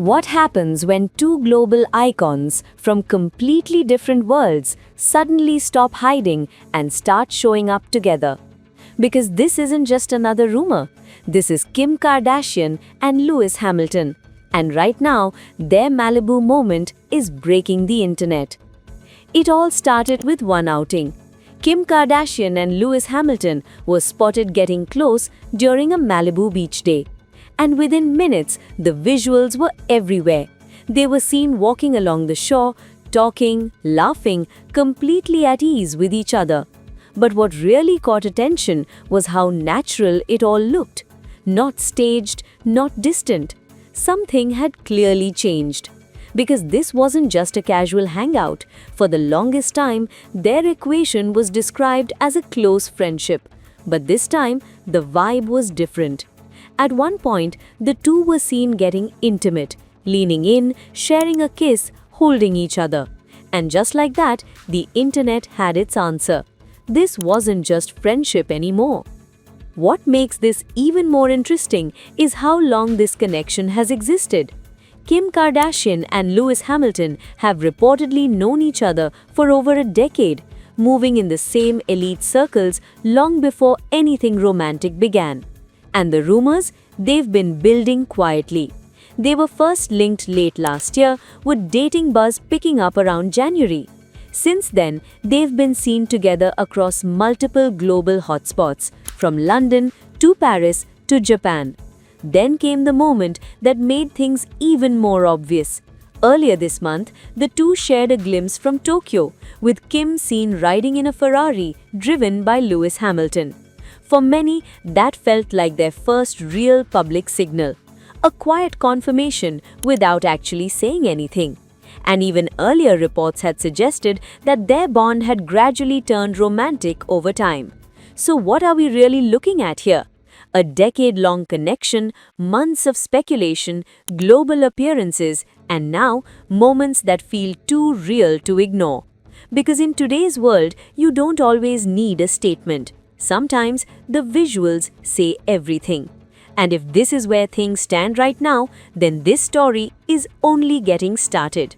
What happens when two global icons from completely different worlds suddenly stop hiding and start showing up together? Because this isn't just another rumor. This is Kim Kardashian and Lewis Hamilton. And right now, their Malibu moment is breaking the internet. It all started with one outing. Kim Kardashian and Lewis Hamilton were spotted getting close during a Malibu beach day. And within minutes, the visuals were everywhere. They were seen walking along the shore, talking, laughing, completely at ease with each other. But what really caught attention was how natural it all looked. Not staged, not distant. Something had clearly changed. Because this wasn't just a casual hangout. For the longest time, their equation was described as a close friendship. But this time, the vibe was different. At one point, the two were seen getting intimate, leaning in, sharing a kiss, holding each other. And just like that, the internet had its answer. This wasn't just friendship anymore. What makes this even more interesting is how long this connection has existed. Kim Kardashian and Lewis Hamilton have reportedly known each other for over a decade, moving in the same elite circles long before anything romantic began. And the rumors, they've been building quietly. They were first linked late last year, with dating buzz picking up around January. Since then, they've been seen together across multiple global hotspots, from London to Paris to Japan. Then came the moment that made things even more obvious. Earlier this month, the two shared a glimpse from Tokyo, with Kim seen riding in a Ferrari driven by Lewis Hamilton. For many, that felt like their first real public signal, a quiet confirmation without actually saying anything. And even earlier reports had suggested that their bond had gradually turned romantic over time. So what are we really looking at here? A decade-long connection, months of speculation, global appearances, and now moments that feel too real to ignore. Because in today's world, you don't always need a statement. Sometimes the visuals say everything. And if this is where things stand right now, then this story is only getting started.